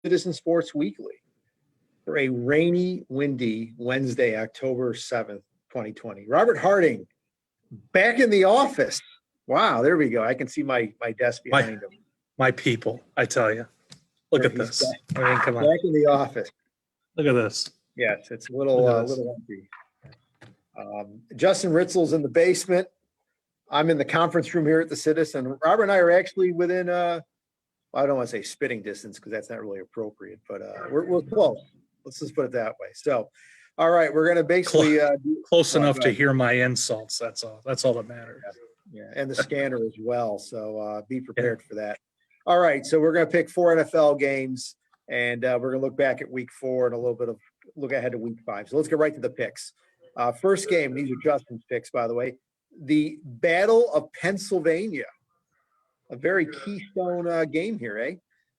Citizen Sports Weekly for a rainy, windy Wednesday, October 7th, 2020. Robert Harding back in the office. Wow, there we go. I can see my desk behind him. My people, I tell you. Look at He's this. I mean, come on. Back in the office. Look at this. Yes, it's a little empty. Justin Ritzel's in the basement. I'm in the conference room here at the Citizen. Robert and I are actually within I don't want to say spitting distance because that's not really appropriate, but we're close. Let's just put it that way. So, all right, we're going to basically close enough to hear my insults. That's all. That's all that matters. Yeah, and the scanner as well. So be prepared for that. All right, so we're going to pick 4 NFL games, and we're going to look back at Week 4 and a little bit of look ahead to Week 5. So let's get right to the picks. First game. These are Justin's picks, by the way. The Battle of Pennsylvania. A very keystone game here, eh?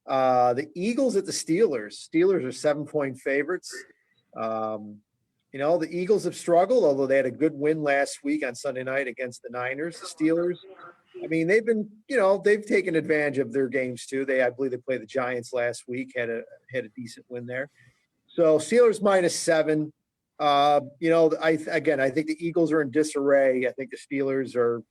The Eagles at the Steelers. Steelers are 7-point favorites. The Eagles have struggled, although they had a good win last week on Sunday night against the Niners. The Steelers, I mean, they've been, they've taken advantage of their games too. I believe they played the Giants last week, had a decent win there. So Steelers -7. I think the Eagles are in disarray. I think the Steelers are,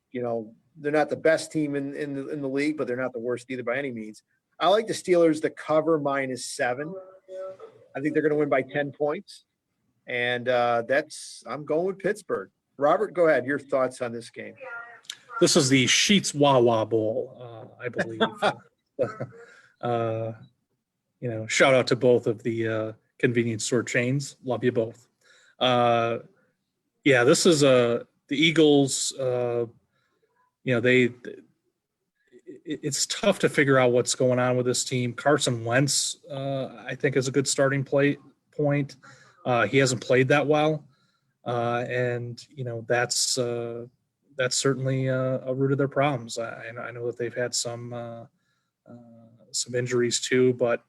they're not the best team in the league, but they're not the worst either by any means. I like the Steelers to cover -7. I think they're going to win by 10 points. And I'm going with Pittsburgh. Robert, go ahead. Your thoughts on this game? This is the Sheetz Wawa Bowl, I believe. Shout out to both of the convenience store chains. Love you both. This is the Eagles. It's tough to figure out what's going on with this team. Carson Wentz, I think, is a good starting point. He hasn't played that well, and that's certainly a root of their problems. I know that they've had some injuries too, but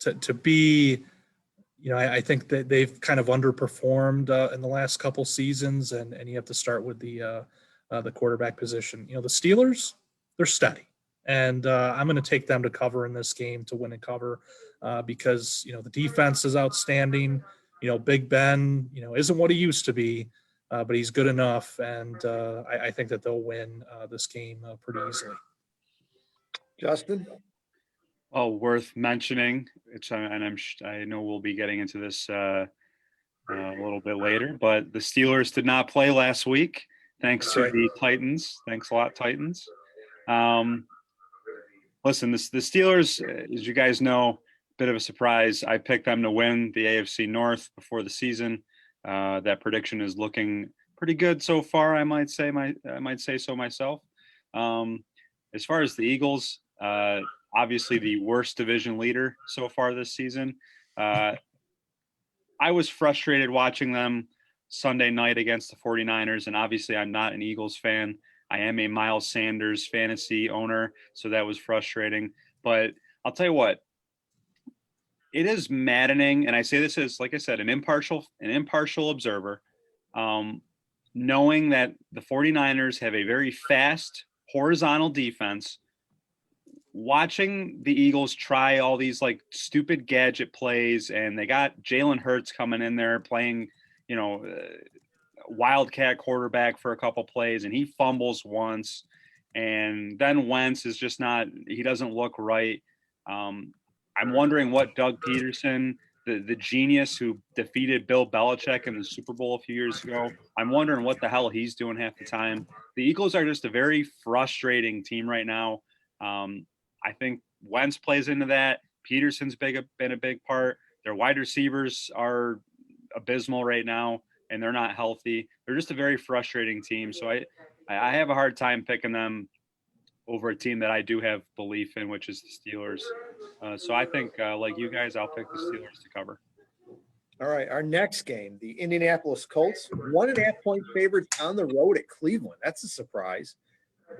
to be. I think that they've kind of underperformed in the last couple seasons, and you have to start with the quarterback position. The Steelers, they're steady, and I'm going to take them to cover in this game, to win and cover, because the defense is outstanding. Big Ben, isn't what he used to be, but he's good enough, and I think that they'll win this game pretty easily. Justin? Oh, worth mentioning, I know we'll be getting into this a little bit later, but the Steelers did not play last week, thanks to the Titans. Thanks a lot, Titans. Listen, the Steelers, as you guys know, bit of a surprise. I picked them to win the AFC North before the season. That prediction is looking pretty good so far. I might say so myself. As far as the Eagles, obviously the worst division leader so far this season. I was frustrated watching them Sunday night against the 49ers, and obviously I'm not an Eagles fan. I am a Miles Sanders fantasy owner, so that was frustrating. But I'll tell you what, it is maddening, and I say this as, like I said, an impartial observer, knowing that the 49ers have a very fast horizontal defense. Watching the Eagles try all these like stupid gadget plays, and they got Jalen Hurts coming in there playing, wildcat quarterback for a couple plays, and he fumbles once, and then Wentz is just he doesn't look right. I'm wondering what Doug Peterson, the genius who defeated Bill Belichick in the Super Bowl a few years ago, I'm wondering what the hell he's doing half the time. The Eagles are just a very frustrating team right now. I think Wentz plays into that. Peterson's been a big part. Their wide receivers are abysmal right now, and they're not healthy. They're just a very frustrating team. So I have a hard time picking them over a team that I do have belief in, which is the Steelers. So I think, like you guys, I'll pick the Steelers to cover. All right, our next game, the Indianapolis Colts, 1.5-point favorites on the road at Cleveland. That's a surprise.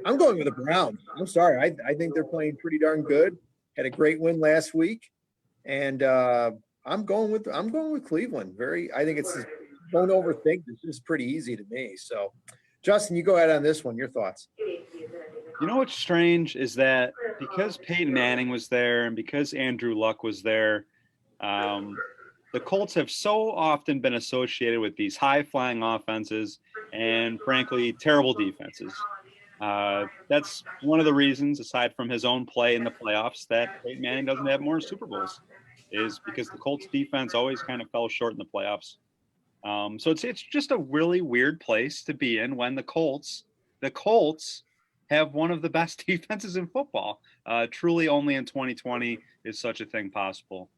I'm going with the Browns. I'm sorry. I think they're playing pretty darn good. Had a great win last week, and I'm going with Cleveland. I think don't overthink this. This is pretty easy to me. So, Justin, you go ahead on this one. Your thoughts? You know what's strange is that because Peyton Manning was there and because Andrew Luck was there, the Colts have so often been associated with these high-flying offenses and, frankly, terrible defenses. That's one of the reasons, aside from his own play in the playoffs, that Peyton Manning doesn't have more Super Bowls, is because the Colts defense always kind of fell short in the playoffs. So it's just a really weird place to be in when the Colts have one of the best defenses in football. Truly, only in 2020 is such a thing possible.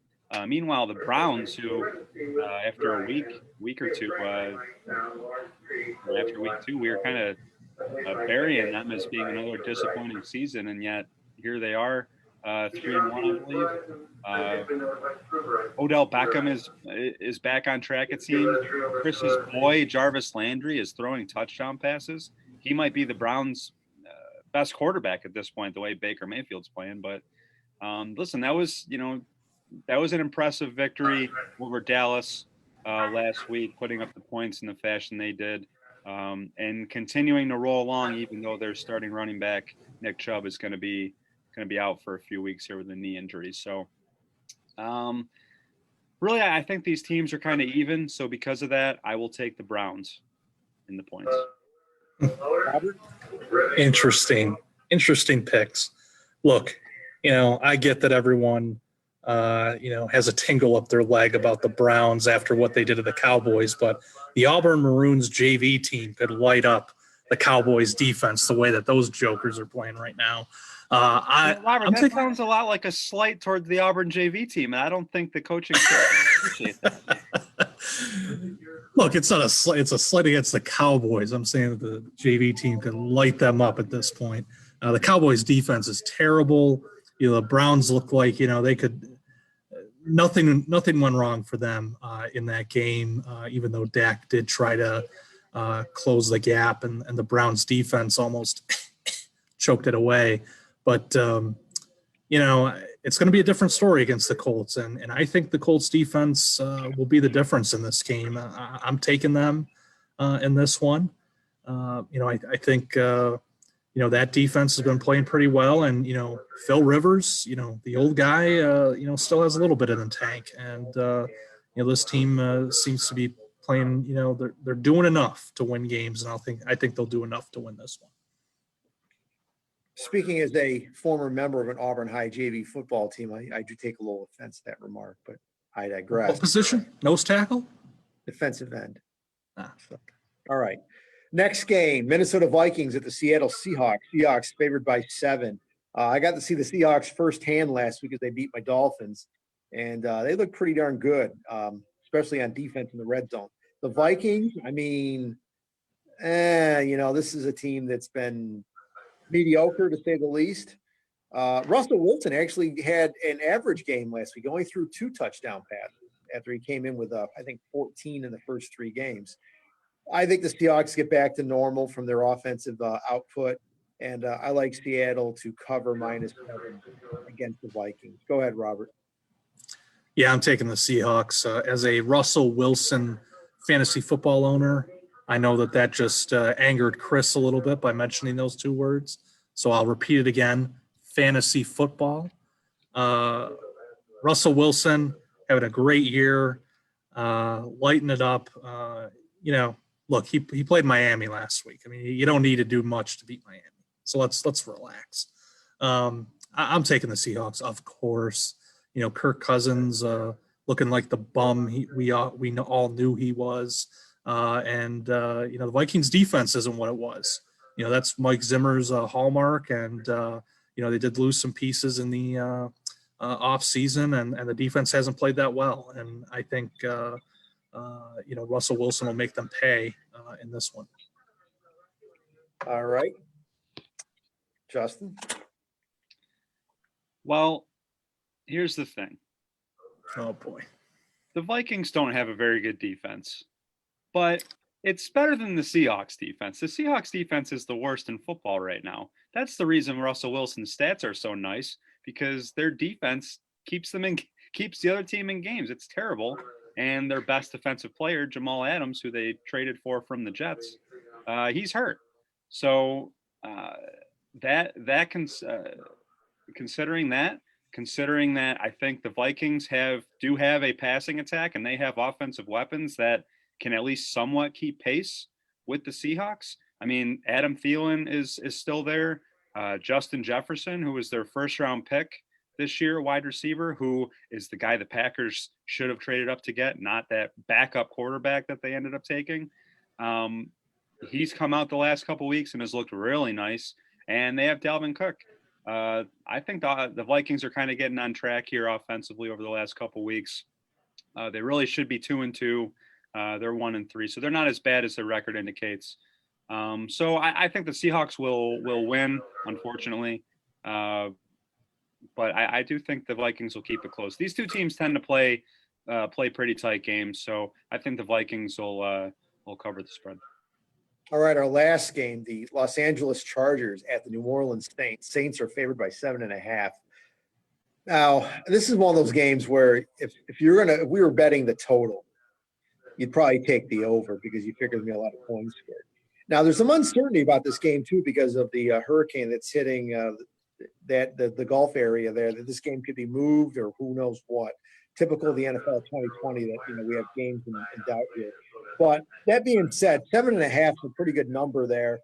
Meanwhile, the Browns, who after a week or two, after week two, we were kind of burying them as being another disappointing season, and yet here they are, 3-1, I believe. Uh, Odell Beckham is back on track. It seems Chris's boy Jarvis Landry is throwing touchdown passes. He might be the Browns' best quarterback at this point, the way Baker Mayfield's playing. But listen, that was an impressive victory over Dallas last week, putting up the points in the fashion they did, and continuing to roll along, even though their starting running back Nick Chubb is going to be out for a few weeks here with a knee injury. So. Really, I think these teams are kind of even. So because of that, I will take the Browns in the points. Interesting picks. Look, I get that everyone, has a tingle up their leg about the Browns after what they did to the Cowboys, but the Auburn Maroons JV team could light up the Cowboys defense the way that those jokers are playing right now. Robert, that sounds a lot like a slight towards the Auburn JV team, and I don't think the coaching appreciate that. Look, it's not a slight; it's a slight against the Cowboys. I'm saying that the JV team could light them up at this point. The Cowboys' defense is terrible. The Browns look like they could. Nothing went wrong for them in that game, even though Dak did try to close the gap, and the Browns' defense almost choked it away. But, it's going to be a different story against the Colts. And I think the Colts defense will be the difference in this game. I'm taking them in this one. I think, that defense has been playing pretty well. And, Phil Rivers, the old guy, still has a little bit in the tank. And, this team seems to be playing, they're doing enough to win games. And I think they'll do enough to win this one. Speaking as a former member of an Auburn High JV football team, I do take a little offense to that remark, but I digress. What position? Nose tackle? Defensive end. So, all right. Next game, Minnesota Vikings at the Seattle Seahawks. Seahawks favored by 7. I got to see the Seahawks firsthand last week as they beat my Dolphins, and they look pretty darn good, especially on defense in the red zone. The Vikings, this is a team that's been mediocre to say the least. Russell Wilson actually had an average game last week, only threw 2 touchdown passes after he came in with, 14 in the first 3 games. I think the Seahawks get back to normal from their offensive output, and I like Seattle to cover -7 against the Vikings. Go ahead, Robert. Yeah, I'm taking the Seahawks. As a Russell Wilson fantasy football owner, I know that just angered Chris a little bit by mentioning those 2 words. So I'll repeat it again. Fantasy football. Russell Wilson having a great year, lighting it up. Look, he played Miami last week. You don't need to do much to beat Miami. So let's relax. I'm taking the Seahawks, of course. Kirk Cousins looking like the bum we all knew he was. And the Vikings defense isn't what it was. That's Mike Zimmer's hallmark. And, they did lose some pieces in the off season, and the defense hasn't played that well. And I think, Russell Wilson will make them pay in this one. All right. Justin? Well, here's the thing. Oh, boy. The Vikings don't have a very good defense, but it's better than the Seahawks defense. The Seahawks defense is the worst in football right now. That's the reason Russell Wilson's stats are so nice, because their defense keeps the other team in games. It's terrible. And their best defensive player, Jamal Adams, who they traded for from the Jets, he's hurt. So considering that I think the Vikings do have a passing attack and they have offensive weapons that can at least somewhat keep pace with the Seahawks. I mean, Adam Thielen is still there. Justin Jefferson, who was their first round pick this year, wide receiver, who is the guy the Packers should have traded up to get, not that backup quarterback that they ended up taking. He's come out the last couple weeks and has looked really nice. And they have Dalvin Cook. I think the Vikings are kind of getting on track here offensively over the last couple weeks. They really should be 2-2. They're 1-3, so they're not as bad as their record indicates. So I think the Seahawks will win, unfortunately. But I do think the Vikings will keep it close. These two teams tend to play pretty tight games, so I think the Vikings will cover the spread. All right, our last game, the Los Angeles Chargers at the New Orleans Saints. Saints are favored by 7.5. Now, this is one of those games where if we were betting the total, you'd probably take the over because you figure there'd be a lot of points scored. Now, there's some uncertainty about this game too because of the hurricane that's hitting the Gulf area there. That this game could be moved or who knows what. Typical of the NFL 2020 that we have games in doubt here. But that being said, 7.5 is a pretty good number there.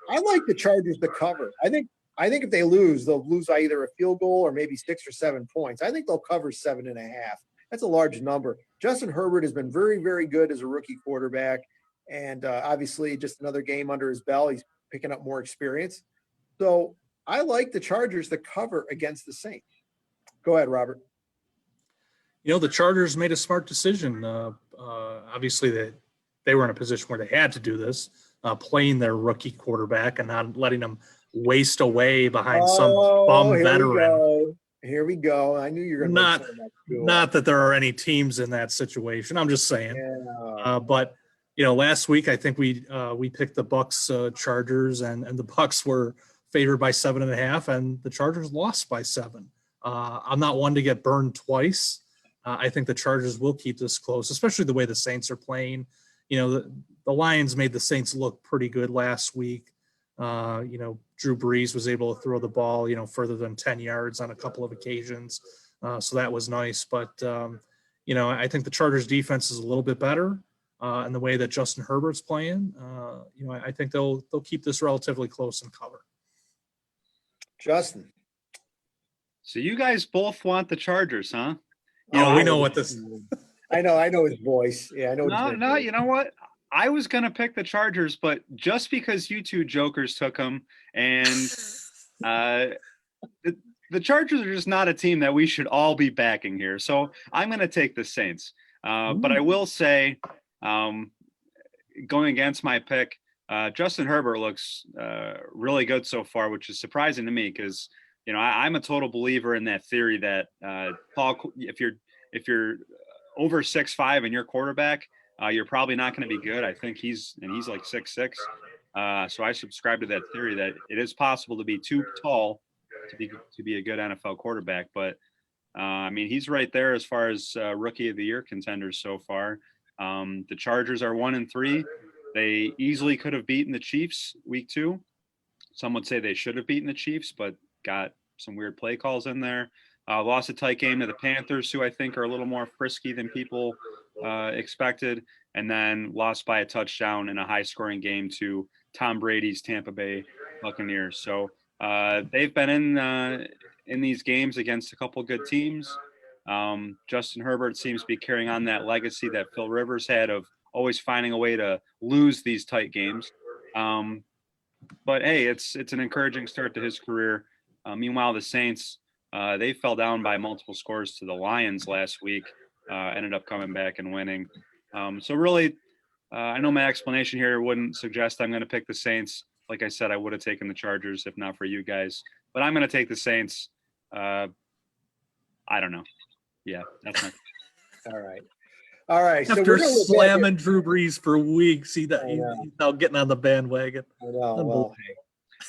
I like the Chargers to cover. I think if they lose, they'll lose by either a field goal or maybe 6 or 7 points. I think they'll cover 7.5. That's a large number. Justin Herbert has been very, very good as a rookie quarterback. And obviously just another game under his belt. He's picking up more experience. So I like the Chargers to cover against the Saints. Go ahead, Robert. The Chargers made a smart decision. Obviously, they were in a position where they had to do this, playing their rookie quarterback and not letting them waste away behind some bum veteran. Here we go. I knew you were going to not that there are any teams in that situation. I'm just saying. Yeah. But last week I think we picked the Bucks Chargers and the Bucks were favored by 7.5 and the Chargers lost by 7. I'm not one to get burned twice. I think the Chargers will keep this close, especially the way the Saints are playing. The Lions made the Saints look pretty good last week. Drew Brees was able to throw the ball, further than 10 yards on a couple of occasions. So that was nice. But, I think the Chargers defense is a little bit better in the way that Justin Herbert's playing. I think they'll keep this relatively close and cover. Justin. So you guys both want the Chargers, huh? We know what this. I know his voice. Yeah, I know. No. You know what? I was gonna pick the Chargers, but just because you two jokers took them, and the Chargers are just not a team that we should all be backing here. So I'm gonna take the Saints. But I will say, going against my pick, Justin Herbert looks really good so far, which is surprising to me because. I'm a total believer in that theory that if you're over 6'5" and you're quarterback, you're probably not going to be good. I think he's like 6'6". So I subscribe to that theory that it is possible to be too tall to be a good NFL quarterback. But he's right there as far as rookie of the year contenders so far. The Chargers are 1-3. They easily could have beaten the Chiefs week 2. Some would say they should have beaten the Chiefs, but got some weird play calls in there. Lost a tight game to the Panthers, who I think are a little more frisky than people expected, and then lost by a touchdown in a high-scoring game to Tom Brady's Tampa Bay Buccaneers. So they've been in these games against a couple good teams. Justin Herbert seems to be carrying on that legacy that Phil Rivers had of always finding a way to lose these tight games. But hey, it's an encouraging start to his career. Meanwhile, the Saints, they fell down by multiple scores to the Lions last week, ended up coming back and winning. So really, I know my explanation here wouldn't suggest I'm going to pick the Saints. Like I said, I would have taken the Chargers if not for you guys. But I'm going to take the Saints. I don't know. Yeah, that's my All right. After slamming Drew Brees for weeks, he's now getting on the bandwagon. I know.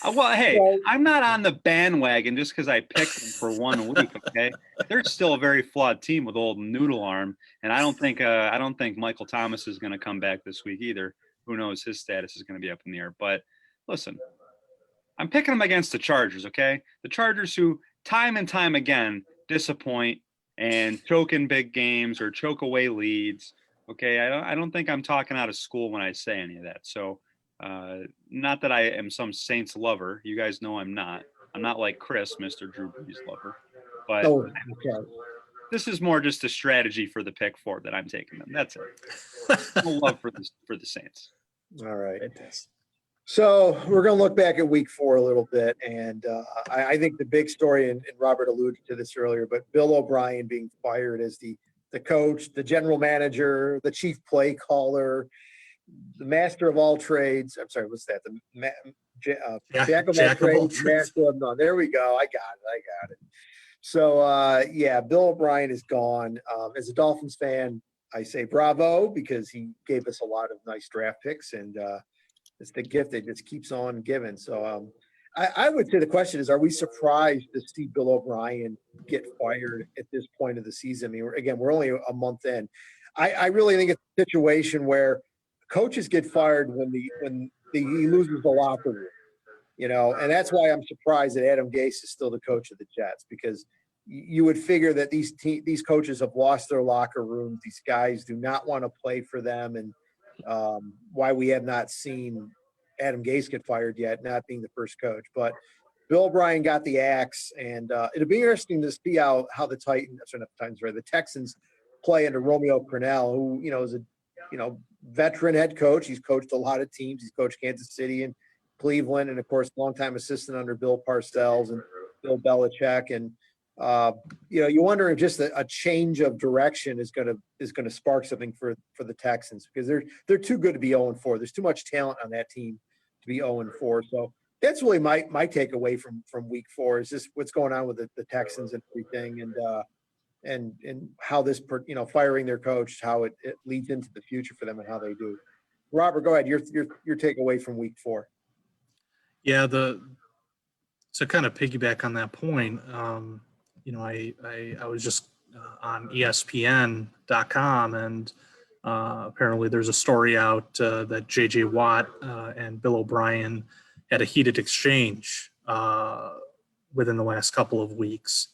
Well, hey, I'm not on the bandwagon just because I picked them for 1 week. Okay, they're still a very flawed team with old noodle arm, and I don't think Michael Thomas is going to come back this week either. Who knows? His status is going to be up in the air. But listen, I'm picking them against the Chargers. Okay, the Chargers who time and time again disappoint and choke in big games or choke away leads. Okay, I don't think I'm talking out of school when I say any of that. So, not that I am some Saints lover. You guys know I'm not. I'm not like Chris, Mr. Drew Brees lover. But Oh, okay. this is more just a strategy for the pick four that I'm taking them. That's it. No love for the Saints. All right. Fantastic. So we're going to look back at week 4 a little bit. And I think the big story, and Robert alluded to this earlier, but Bill O'Brien being fired as the coach, the general manager, the chief play caller, the master of all trades. I'm sorry, what's that? Jack of all trades, master of none. There we go. I got it. So, yeah, Bill O'Brien is gone. As a Dolphins fan, I say bravo because he gave us a lot of nice draft picks, and it's the gift that just keeps on giving. So I would say the question is, are we surprised to see Bill O'Brien get fired at this point of the season? I mean, we're only a month in. I really think it's a situation where coaches get fired when he loses the locker room. And that's why I'm surprised that Adam Gase is still the coach of the Jets, because you would figure that these coaches have lost their locker rooms. These guys do not want to play for them. And why we have not seen Adam Gase get fired yet, not being the first coach. But Bill O'Brien got the axe, and it'll be interesting to see how the the Texans play under Romeo Crennel, who is a veteran head coach. He's coached a lot of teams. He's coached Kansas City and Cleveland, and of course, longtime assistant under Bill Parcells and Bill Belichick. And you wonder if just a change of direction is going to spark something for the Texans, because they're too good to be 0-4. There's too much talent on that team to be 0-4. So that's really my takeaway from week 4 is just what's going on with the Texans and everything, and how this firing their coach, how it leads into the future for them and how they do. Robert, go ahead. Your takeaway from week 4. Yeah, to kind of piggyback on that point, I was just on ESPN.com, and apparently there's a story out that J.J. Watt and Bill O'Brien had a heated exchange within the last couple of weeks.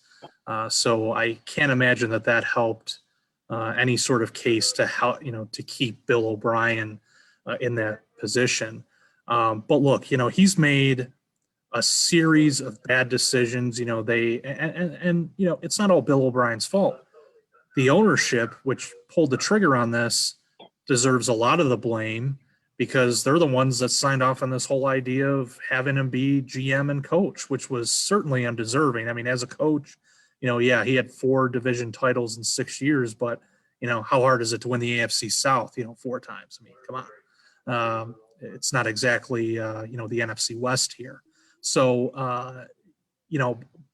So I can't imagine that helped any sort of case to help, to keep Bill O'Brien in that position. But look, he's made a series of bad decisions. It's not all Bill O'Brien's fault. The ownership, which pulled the trigger on this, deserves a lot of the blame, because they're the ones that signed off on this whole idea of having him be GM and coach, which was certainly undeserving. I mean, as a coach, he had 4 division titles in 6 years, but how hard is it to win the AFC South, 4 times? I mean, come on. It's not exactly, the NFC West here. So,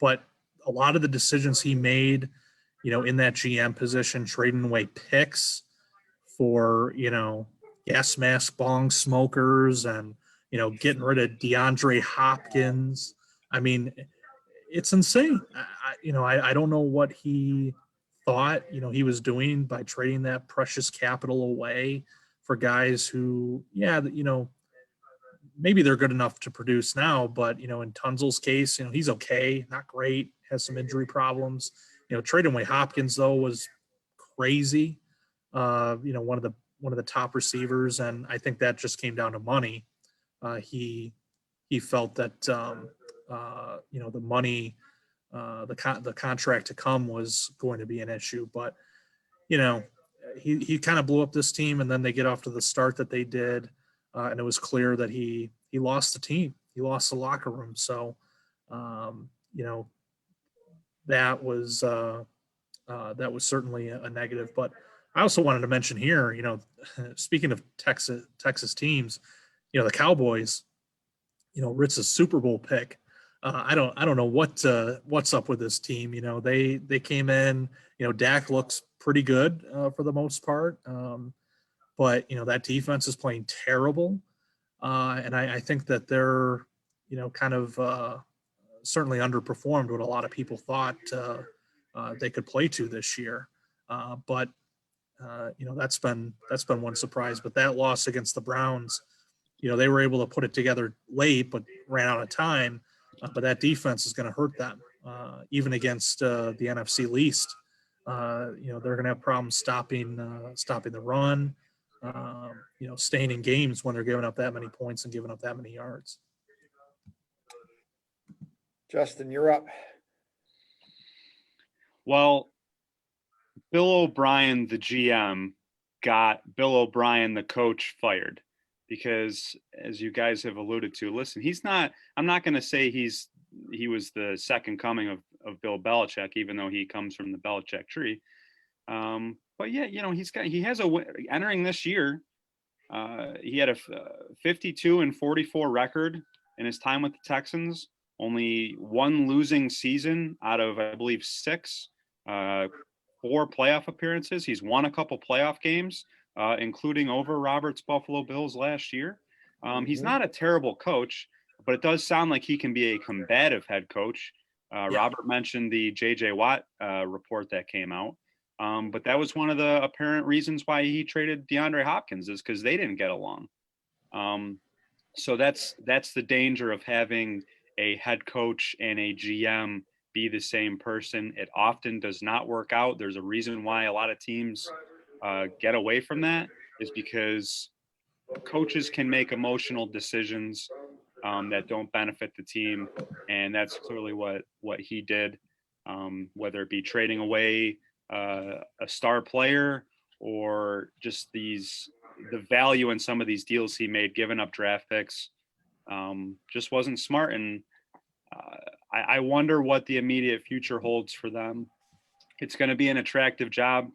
but a lot of the decisions he made, in that GM position, trading away picks for, gas mask bong smokers and, getting rid of DeAndre Hopkins. I mean, it's insane. I don't know what he thought, he was doing by trading that precious capital away for guys who, maybe they're good enough to produce now, but, in Tunzel's case, he's okay, not great, has some injury problems. Trading away Hopkins, though, was crazy. One of the top receivers, and I think that just came down to money. He felt that, the money, the contract to come was going to be an issue, but, he kind of blew up this team, and then they get off to the start that they did. And it was clear that he lost the team. He lost the locker room. So, that was certainly a negative. But I also wanted to mention here, speaking of Texas teams, the Cowboys, Ritz's Super Bowl pick. I don't know what's up with this team. They came in. Dak looks pretty good for the most part. But, that defense is playing terrible. And I think that they're, kind of certainly underperformed what a lot of people thought they could play to this year. But that's been one surprise. But that loss against the Browns, they were able to put it together late, but ran out of time. But that defense is going to hurt them, even against the NFC least. They're going to have problems stopping the run. Staying in games when they're giving up that many points and giving up that many yards. Justin, you're up. Well, Bill O'Brien, the GM, got Bill O'Brien, the coach, fired because, as you guys have alluded to, listen, I'm not going to say he was the second coming of Bill Belichick, even though he comes from the Belichick tree. But yeah, he has entering this year. He had a 52-44 record in his time with the Texans. Only one losing season out of, I believe, 6, 4 playoff appearances. He's won a couple playoff games, including over Robert's Buffalo Bills last year. He's not a terrible coach, but it does sound like he can be a combative head coach. Robert mentioned the J.J. Watt report that came out. But that was one of the apparent reasons why he traded DeAndre Hopkins, is because they didn't get along. So that's the danger of having a head coach and a GM be the same person. It often does not work out. There's a reason why a lot of teams get away from that, is because coaches can make emotional decisions that don't benefit the team. And that's clearly what he did, whether it be trading away a star player or just the value in some of these deals he made, giving up draft picks, just wasn't smart. And I wonder what the immediate future holds for them. It's going to be an attractive job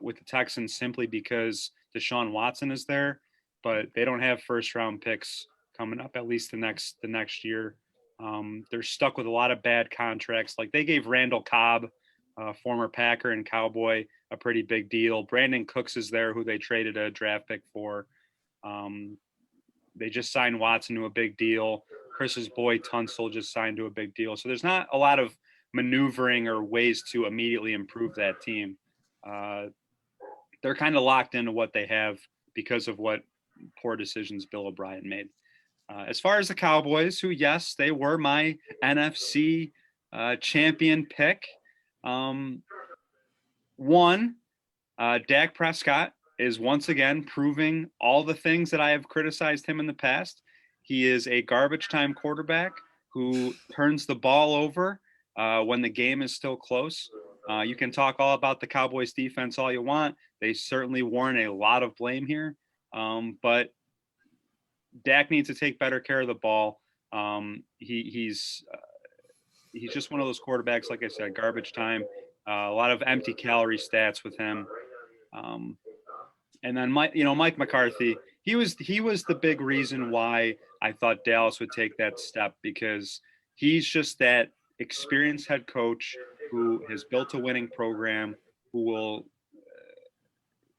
with the Texans simply because Deshaun Watson is there, but they don't have first round picks coming up, at least the next year. They're stuck with a lot of bad contracts. Like, they gave Randall Cobb, former Packer and Cowboy, a pretty big deal. Brandon Cooks is there, who they traded a draft pick for. They just signed Watson to a big deal. Chris's boy Tunsil just signed to a big deal. So there's not a lot of maneuvering or ways to immediately improve that team. They're kind of locked into what they have because of what poor decisions Bill O'Brien made. As far as the Cowboys, who, yes, they were my NFC champion pick. Dak Prescott is once again proving all the things that I have criticized him in the past. He is a garbage time quarterback who turns the ball over when the game is still close. You can talk all about the Cowboys defense all you want. They certainly warrant a lot of blame here. But Dak needs to take better care of the ball. He's just one of those quarterbacks, like I said, garbage time. A lot of empty calorie stats with him. And then Mike McCarthy, he was the big reason why I thought Dallas would take that step, because he's just that experienced head coach who has built a winning program, who will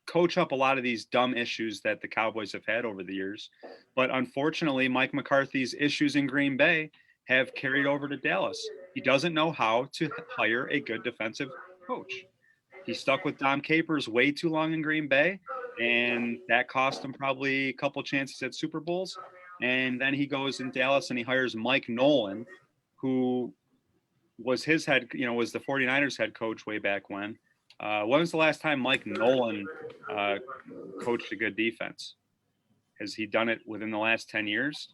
coach up a lot of these dumb issues that the Cowboys have had over the years. But unfortunately, Mike McCarthy's issues in Green Bay have carried over to Dallas. He doesn't know how to hire a good defensive coach. He stuck with Dom Capers way too long in Green Bay, and that cost him probably a couple chances at Super Bowls. And then he goes in Dallas and he hires Mike Nolan, who was the 49ers head coach way back when. When was the last time Mike Nolan coached a good defense? Has he done it within the last 10 years?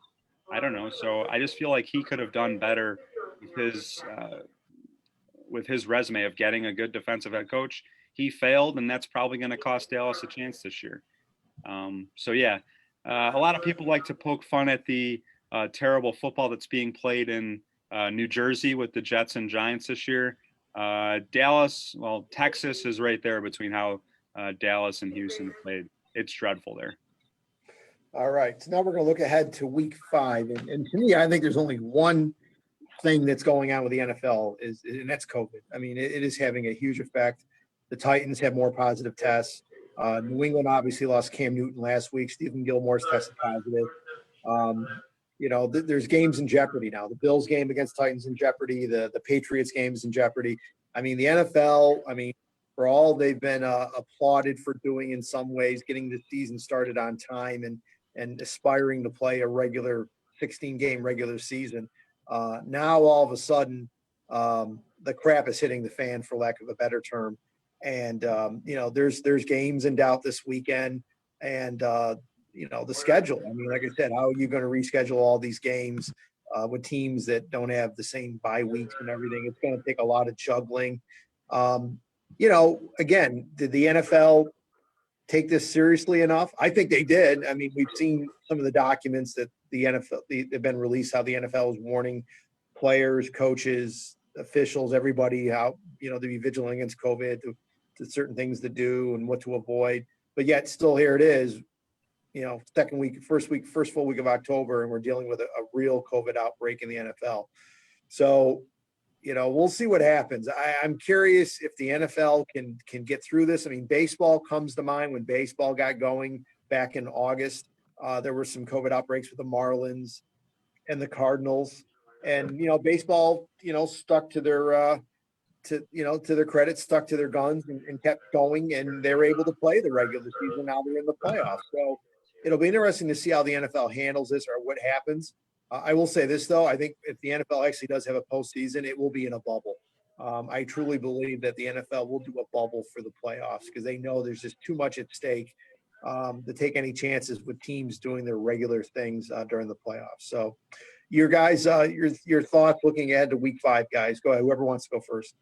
I don't know. So I just feel like he could have done better with his resume of getting a good defensive head coach. He failed, and that's probably going to cost Dallas a chance this year. A lot of people like to poke fun at the terrible football that's being played in New Jersey with the Jets and Giants this year. Texas is right there between how Dallas and Houston played. It's dreadful there. All right. So now we're going to look ahead to week 5. And to me, I think there's only one thing that's going on with the NFL, and that's COVID. I mean, it is having a huge effect. The Titans have more positive tests. New England obviously lost Cam Newton last week. Stephen Gilmore's tested positive. There's games in jeopardy now. The Bills game against Titans in jeopardy. The Patriots game is in jeopardy. I mean, the NFL, for all they've been applauded for doing in some ways, getting the season started on time and aspiring to play a regular 16-game regular season. Now all of a sudden, the crap is hitting the fan, for lack of a better term. And there's games in doubt this weekend, and the schedule. I mean, like I said, how are you going to reschedule all these games with teams that don't have the same bye weeks and everything? It's going to take a lot of juggling. Again, did the NFL take this seriously enough? I think they did. I mean, we've seen some of the documents that the NFL they've been released, how the NFL is warning players, coaches, officials, everybody, how to be vigilant against COVID, to certain things to do and what to avoid. But yet, still here it is. First full week of October, and we're dealing with a real COVID outbreak in the NFL. So, we'll see what happens. I'm curious if the NFL can get through this. I mean, baseball comes to mind. When baseball got going back in August, there were some COVID outbreaks with the Marlins and the Cardinals, and baseball, stuck to their to their credit, stuck to their guns and kept going, and they were able to play the regular season. Now they're in the playoffs, so it'll be interesting to see how the NFL handles this or what happens. I will say this, though. I think if the NFL actually does have a postseason, it will be in a bubble. I truly believe that the NFL will do a bubble for the playoffs because they know there's just too much at stake to take any chances with teams doing their regular things during the playoffs. So your guys, your thoughts looking ahead to week 5, guys. Go ahead. Whoever wants to go first.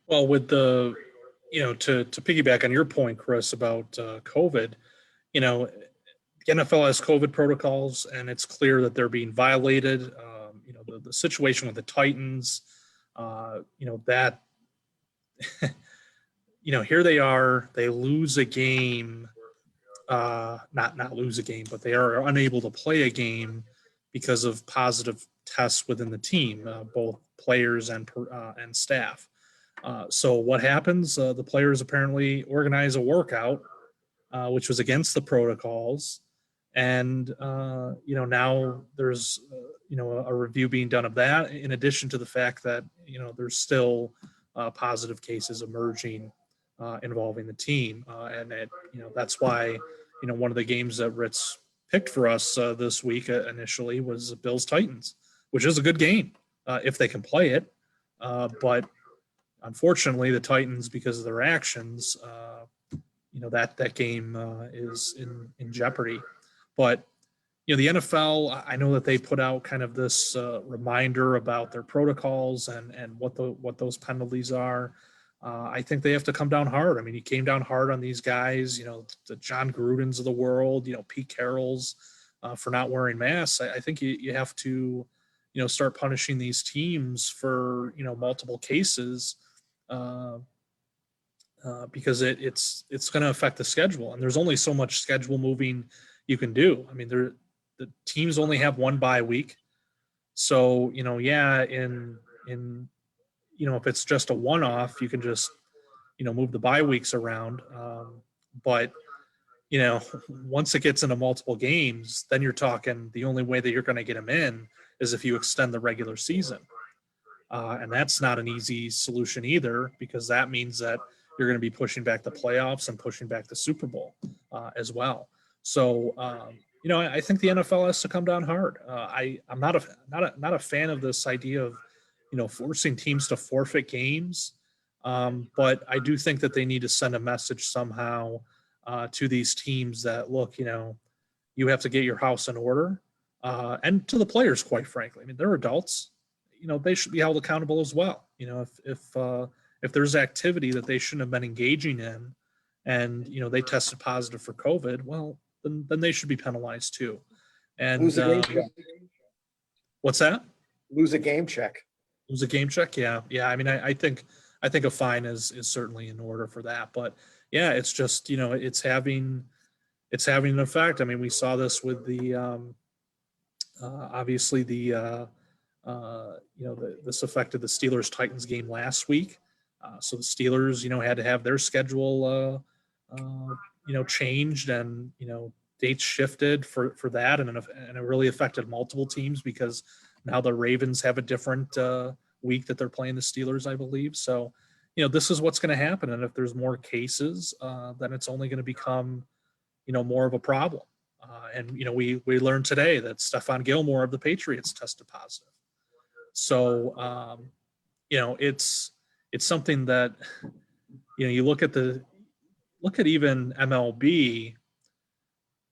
Well, with the, to piggyback on your point, Chris, about COVID, the NFL has COVID protocols, and it's clear that they're being violated. The situation with the Titans, that, here they are, they lose a game, not lose a game, but they are unable to play a game because of positive tests within the team, both players and staff. So what happens? The players apparently organize a workout, which was against the protocols. And, now there's, a review being done of that, in addition to the fact that, there's still positive cases emerging involving the team. That's why, one of the games that Ritz picked for us this week initially was Bills Titans, which is a good game if they can play it. But unfortunately, the Titans, because of their actions, that game is in jeopardy. But the NFL, I know that they put out kind of this reminder about their protocols and what those penalties are. I think they have to come down hard. I mean, he came down hard on these guys, the John Grudens of the world, Pete Carrolls for not wearing masks. I think you have to, start punishing these teams for, multiple cases because it's going to affect the schedule. And there's only so much schedule moving you can do. I mean, the teams only have one bye week. So, if it's just a one-off, you can just, move the bye weeks around. But once it gets into multiple games, then you're talking the only way that you're going to get them in is if you extend the regular season. And that's not an easy solution either, because that means that you're going to be pushing back the playoffs and pushing back the Super Bowl as well. So, I think the NFL has to come down hard. I'm not a fan of this idea of, forcing teams to forfeit games. But I do think that they need to send a message somehow to these teams that, look, you have to get your house in order, and to the players, quite frankly. I mean, they're adults. They should be held accountable as well. If there's activity that they shouldn't have been engaging in, and they tested positive for COVID, well, then they should be penalized too. And Lose a game check. What's that? Lose a game check. Lose a game check. Yeah. I mean, I think a fine is certainly in order for that. But yeah, it's just it's having an effect. I mean, we saw this with the obviously the this affected the Steelers Titans game last week. So the Steelers had to have their schedule changed, and dates shifted for that, and it really affected multiple teams because now the Ravens have a different week that they're playing the Steelers, I believe. So this is what's going to happen, and if there's more cases, then it's only going to become more of a problem. And we learned today that Stephon Gilmore of the Patriots tested positive. So it's something that you look at even MLB.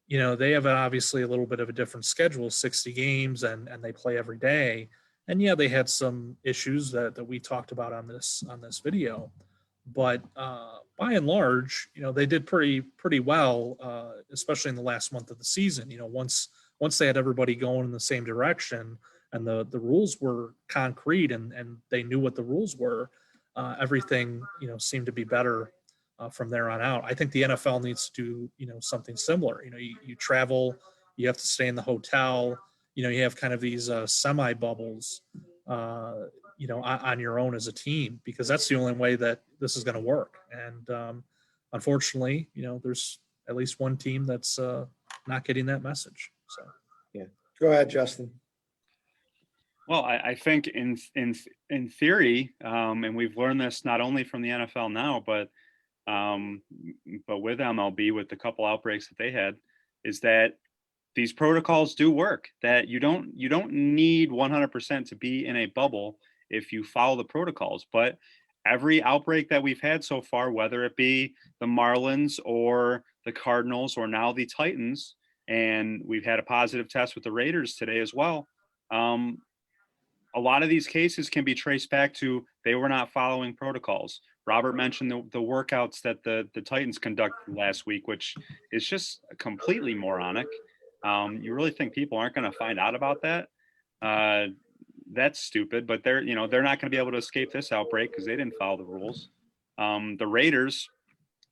They have obviously a little bit of a different schedule, 60 games, and they play every day. And yeah, they had some issues that we talked about on this video, but by and large, they did pretty well, especially in the last month of the season. Once they had everybody going in the same direction and the rules were concrete and they knew what the rules were, everything seemed to be better from there on out. I think the NFL needs to do something similar. You travel, you have to stay in the hotel. You have kind of these semi bubbles, on your own as a team, because that's the only way that this is going to work. And unfortunately, there's at least one team that's not getting that message. So yeah, go ahead, Justin. Well, I think in theory, and we've learned this not only from the NFL now, but with MLB, with the couple outbreaks that they had, is that these protocols do work. That you don't need 100% to be in a bubble if you follow the protocols. But every outbreak that we've had so far, whether it be the Marlins or the Cardinals or now the Titans, and we've had a positive test with the Raiders today as well. A lot of these cases can be traced back to they were not following protocols. Robert mentioned the workouts that the Titans conducted last week, which is just completely moronic. You really think people aren't going to find out about that? That's stupid, but they're not going to be able to escape this outbreak because they didn't follow the rules. The Raiders,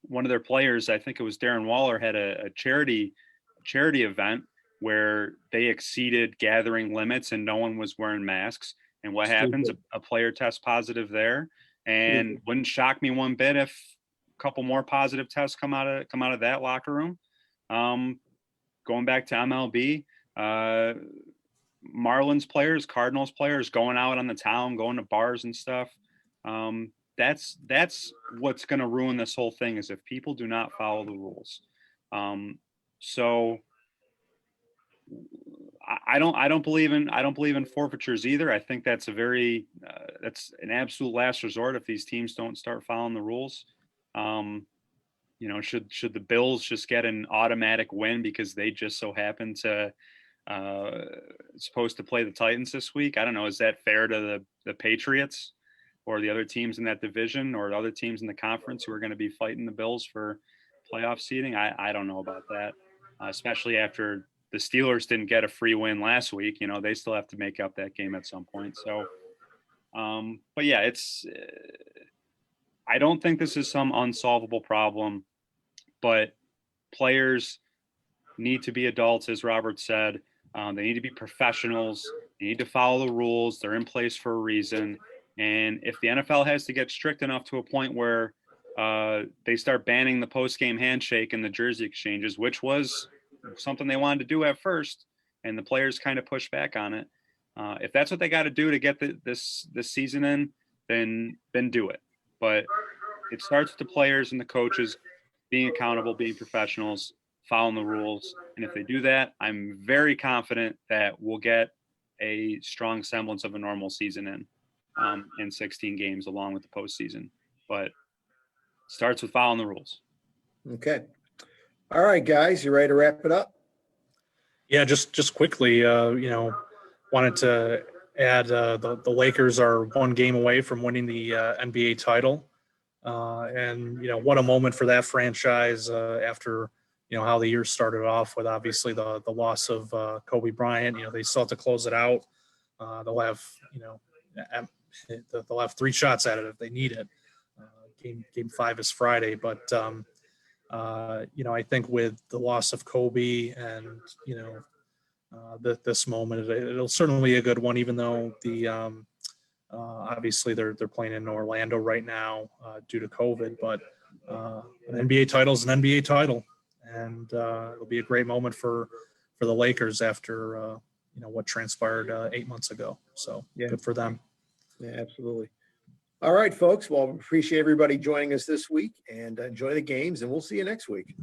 one of their players, I think it was Darren Waller, had a charity event where they exceeded gathering limits and no one was wearing masks. And what happens? A player tests positive there, and wouldn't shock me one bit if a couple more positive tests come out of that locker room. Going back to MLB, Marlins players, Cardinals players going out on the town, going to bars and stuff. That's what's going to ruin this whole thing, is if people do not follow the rules. So I don't believe in forfeitures either. I think that's that's an absolute last resort if these teams don't start following the rules. Should the Bills just get an automatic win because they just so happen to supposed to play the Titans this week? I don't know. Is that fair to the Patriots or the other teams in that division or the other teams in the conference who are going to be fighting the Bills for playoff seeding? I don't know about that, especially after the Steelers didn't get a free win last week. They still have to make up that game at some point. So, but yeah, I don't think this is some unsolvable problem, but players need to be adults, as Robert said. They need to be professionals. They need to follow the rules. They're in place for a reason. And if the NFL has to get strict enough to a point where they start banning the post-game handshake and the jersey exchanges, which was something they wanted to do at first, and the players kind of pushed back on it. If that's what they got to do to get this season in, then do it. But it starts with the players and the coaches being accountable, being professionals, following the rules. And if they do that, I'm very confident that we'll get a strong semblance of a normal season in 16 games along with the postseason. But it starts with following the rules. Okay. All right, guys, you ready to wrap it up? Yeah, just quickly, wanted to add the Lakers are one game away from winning the NBA title. And what a moment for that franchise after how the year started off with obviously the loss of Kobe Bryant. They still have to close it out. They'll have they'll have 3 shots at it if they need it. Game 5 is Friday, but I think with the loss of Kobe and this moment, it'll certainly be a good one. Even though the obviously they're playing in Orlando right now due to COVID, but an NBA title is an NBA title, and it'll be a great moment for the Lakers after what transpired 8 months ago. So yeah, good for them. Yeah, absolutely. All right, folks. Well, we appreciate everybody joining us this week, and enjoy the games, and we'll see you next week.